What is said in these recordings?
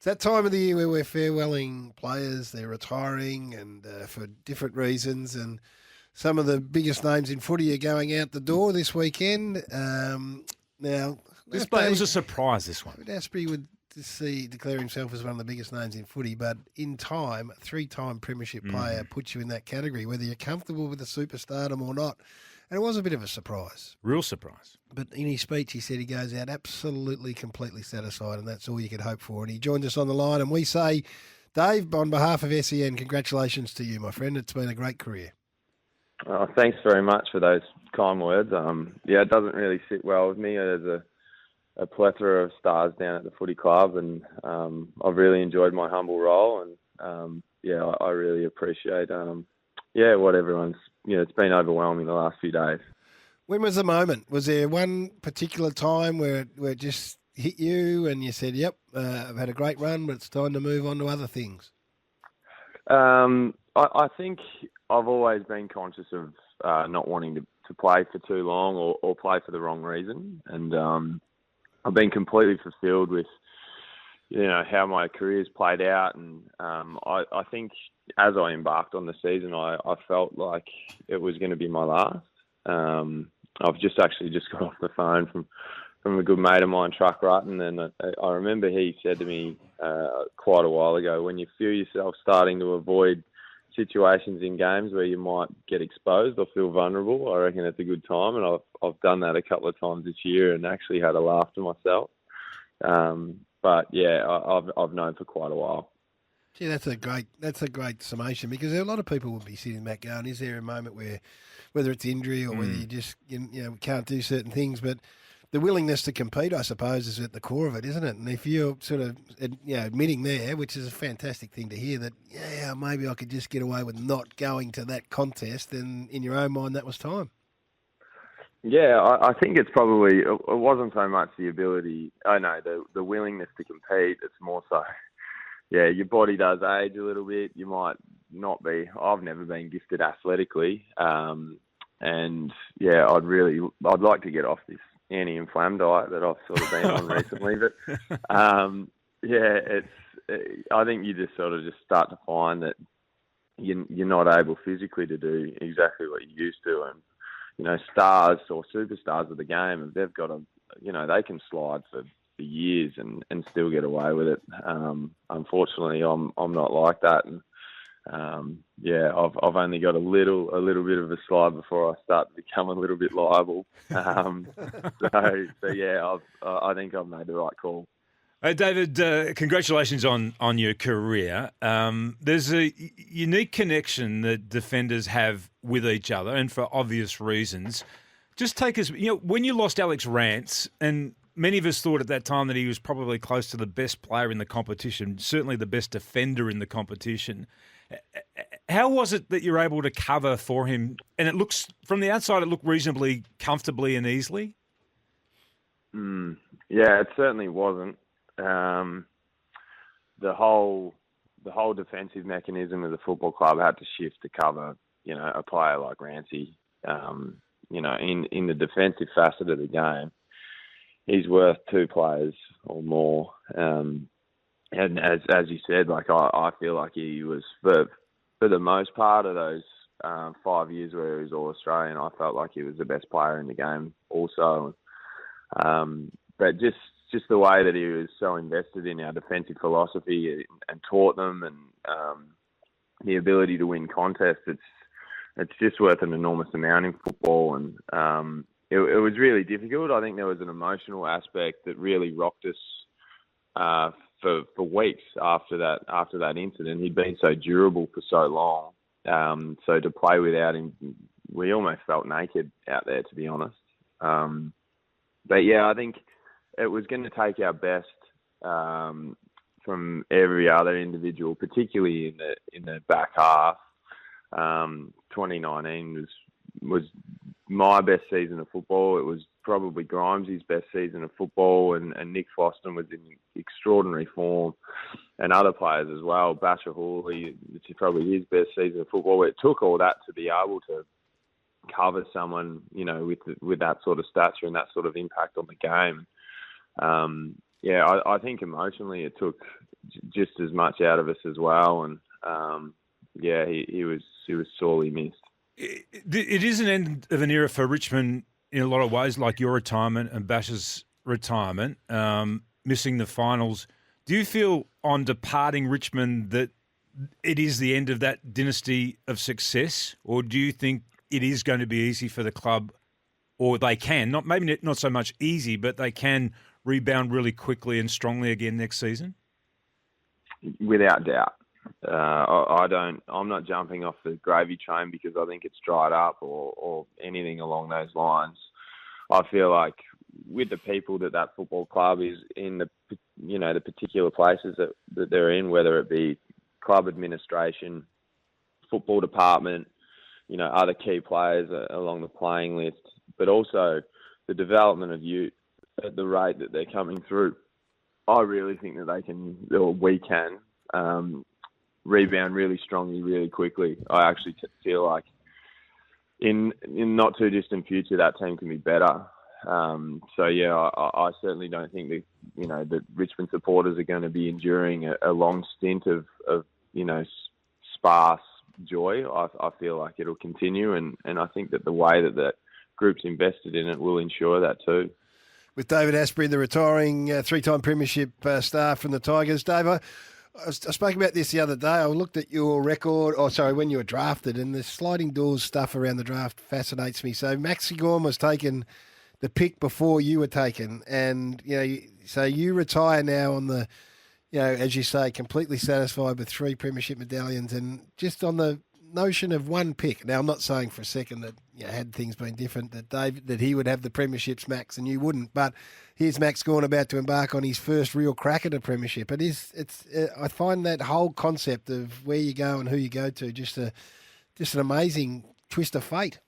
It's that time of the year where we're farewelling players, they're retiring and for different reasons. And some of the biggest names in footy are going out the door this weekend. Now, It was a surprise, this one. Astbury would declare himself as one of the biggest names in footy, but in time, a three-time premiership player puts you in that category, whether you're comfortable with the superstardom or not. And it was a bit of a surprise. Real surprise. But in his speech, he said he goes out absolutely, completely satisfied, and that's all you could hope for. And he joins us on the line, and we say, Dave, on behalf of SEN, congratulations to you, my friend. It's been a great career. Oh, thanks very much for those kind words. It doesn't really sit well with me. There's a plethora of stars down at the footy club, and I've really enjoyed my humble role. And I really appreciate what everyone's. It's been overwhelming the last few days. When was the moment? Was there one particular time where it just hit you and you said, "Yep, I've had a great run, but it's time to move on to other things"? I think I've always been conscious of not wanting to play for too long or play for the wrong reason. And I've been completely fulfilled with, how my career's played out. And I think as I embarked on the season, I felt like it was going to be my last. I've just got off the phone from a good mate of mine, Truck Rutten, and I remember he said to me quite a while ago, when you feel yourself starting to avoid situations in games where you might get exposed or feel vulnerable, I reckon it's a good time. And I've done that a couple of times this year and actually had a laugh to myself. I've known for quite a while. Gee, that's a great summation, because a lot of people would be sitting back going, is there a moment where, whether it's injury or whether you just can't do certain things, but the willingness to compete, I suppose, is at the core of it, isn't it? And if you're sort of admitting there, which is a fantastic thing to hear, that maybe I could just get away with not going to that contest, then in your own mind that was time. Yeah, I think it's probably, it wasn't so much the ability, the willingness to compete. It's more so, your body does age a little bit. You might not be, I've never been gifted athletically. I'd like to get off this anti-inflam diet that I've sort of been on recently. But I think you just start to find that you're not able physically to do exactly what you used to. And, stars or superstars of the game, they've got they can slide for years and still get away with it. Unfortunately, I'm not like that. And I've only got a little bit of a slide before I start to become a little bit liable. I think I've made the right call. David, congratulations on your career. There's a unique connection that defenders have with each other, and for obvious reasons. Just take us, when you lost Alex Rance, and many of us thought at that time that he was probably close to the best player in the competition, certainly the best defender in the competition. How was it that you're able to cover for him? And it looks, from the outside, it looked reasonably comfortably and easily. It certainly wasn't. The whole defensive mechanism of the football club had to shift to cover, a player like Rancy. In the defensive facet of the game, he's worth two players or more. And as you said, I feel like he was for the most part of those 5 years where he was All Australian, I felt like he was the best player in the game also. But just the way that he was so invested in our defensive philosophy and taught them, and the ability to win contests, it's just worth an enormous amount in football. And it was really difficult. I think there was an emotional aspect that really rocked us for weeks after that incident. He'd been so durable for so long. So to play without him, we almost felt naked out there, to be honest. I think it was going to take our best from every other individual, particularly in the back half. 2019 was my best season of football. It was probably Grimes' best season of football, and Nick Foston was in extraordinary form, and other players as well. Basher Hawley, it's probably his best season of football. It took all that to be able to cover someone, with that sort of stature and that sort of impact on the game. I think emotionally it took just as much out of us as well. And he was sorely missed. It is an end of an era for Richmond in a lot of ways, like your retirement and Bash's retirement, missing the finals. Do you feel on departing Richmond that it is the end of that dynasty of success, or do you think it is going to be easy for the club, or they can, maybe not so much easy, but they can rebound really quickly and strongly again next season? Without doubt. I'm not jumping off the gravy train because I think it's dried up or anything along those lines. I feel like with the people that football club is in, the particular places that they're in, whether it be club administration, football department, other key players along the playing list, but also the development of youth at the rate that they're coming through. I really think that we can rebound really strongly, really quickly. I actually feel like in not too distant future that team can be better. I certainly don't think that Richmond supporters are going to be enduring a long stint of sparse joy. I feel like it'll continue, and I think that the way that group's invested in it will ensure that too. With David Astbury, the retiring three-time premiership star from the Tigers. Dave, I spoke about this the other day. I looked at your record, when you were drafted, and the sliding doors stuff around the draft fascinates me. So Maxi Gorm was taken the pick before you were taken, and so you retire now on the, as you say, completely satisfied with 3 premiership medallions, and just on the notion of one pick. Now, I'm not saying for a second that had things been different that he would have the premierships, Max, and you wouldn't. But here's Max Gawn about to embark on his first real crack at a premiership. I find that whole concept of where you go and who you go to just an amazing twist of fate.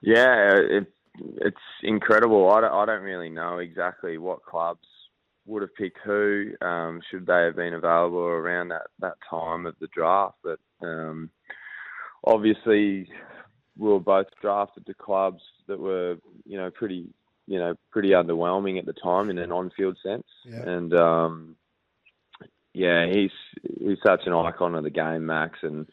Yeah, it's incredible. I don't really know exactly what clubs would have picked who, should they have been available around that time of the draft. But obviously, we were both drafted to clubs that were, pretty underwhelming at the time in an on-field sense. Yeah. And he's such an icon of the game, Max. And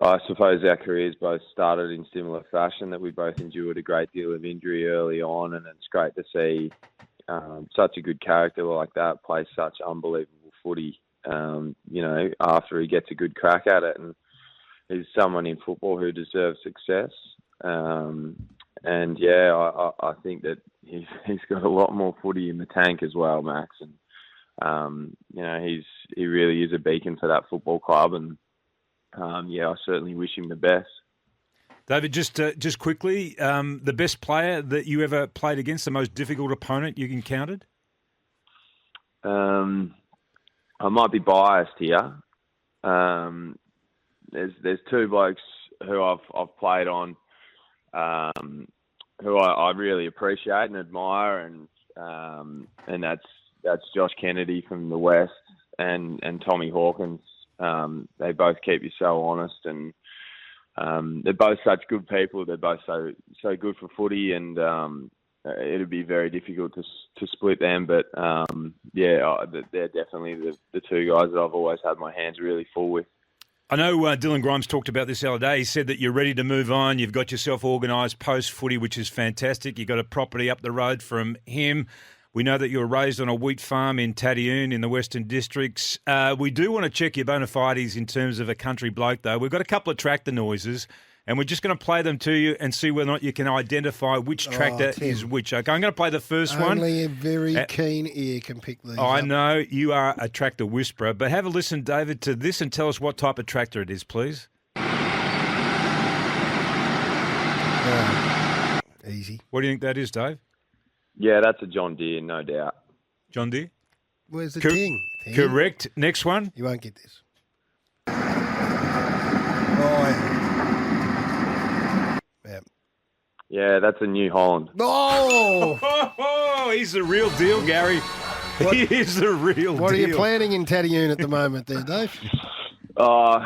I suppose our careers both started in similar fashion, that we both endured a great deal of injury early on, and it's great to see such a good character like that play such unbelievable footy, after he gets a good crack at it. And he's someone in football who deserves success. I think that he's got a lot more footy in the tank as well, Max. And, he really is a beacon for that football club. And, I certainly wish him the best. David, just quickly, the best player that you ever played against, the most difficult opponent you encountered? I might be biased here. There's 2 blokes who I've played on, who I really appreciate and admire, and that's Josh Kennedy from the West and Tommy Hawkins. They both keep you so honest, and they're both such good people. They're both so good for footy, and it'd be very difficult to split them. But they're definitely the 2 guys that I've always had my hands really full with. I know Dylan Grimes talked about this the other day. He said that you're ready to move on. You've got yourself organised post-footy, which is fantastic. You've got a property up the road from him. We know that you were raised on a wheat farm in Tattyoon in the Western Districts. We do want to check your bona fides in terms of a country bloke, though. We've got a couple of tractor noises, and we're just going to play them to you and see whether or not you can identify which tractor is which. Okay, I'm going to play the first one. Only a very keen ear can pick these I up. know you are a tractor whisperer, but have a listen, David, to this and tell us what type of tractor it is, please. Easy. What do you think that is, Dave? Yeah, that's a John Deere, no doubt. John Deere? Where's the ting? Correct. Next one. You won't get this. Yeah, that's a New Holland. Oh! He's the real deal, Gary. He is the real deal. What are you planning in Tattyoon at the moment there, Dave? Oh,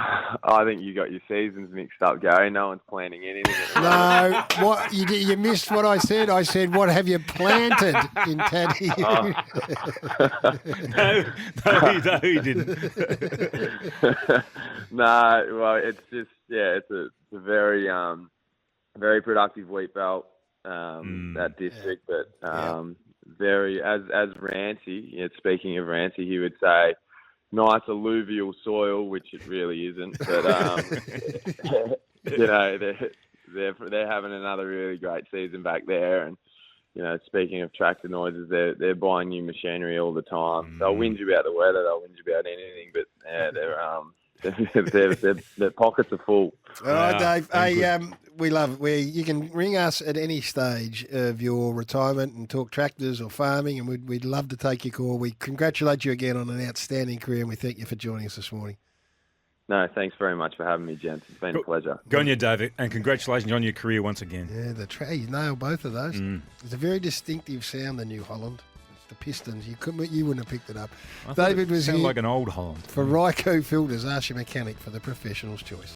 I think you got your seasons mixed up, Gary. No one's planning anything. No, what you missed what I said. I said, what have you planted in Taddy? Oh. No, he didn't. No, well, it's just it's a very very productive wheat belt that district, but very as Rancy. Speaking of Rancy, he would say nice alluvial soil, which it really isn't. But they're having another really great season back there, and speaking of tractor noises, they're buying new machinery all the time. They'll whinge about the weather, they'll whinge about anything, but their pockets are full. All right, Dave. Hey, we love it. You can ring us at any stage of your retirement and talk tractors or farming, and we'd love to take your call. We congratulate you again on an outstanding career, and we thank you for joining us this morning. No, thanks very much for having me, gents. It's been a pleasure. Go on you, David, and congratulations on your career once again. Yeah, you nailed both of those. It's a very distinctive sound, the New Holland. It's the Pistons. You wouldn't have picked it up. David was sounded here like an old Holland. for Ryco Filters. Ask your mechanic for the professional's choice.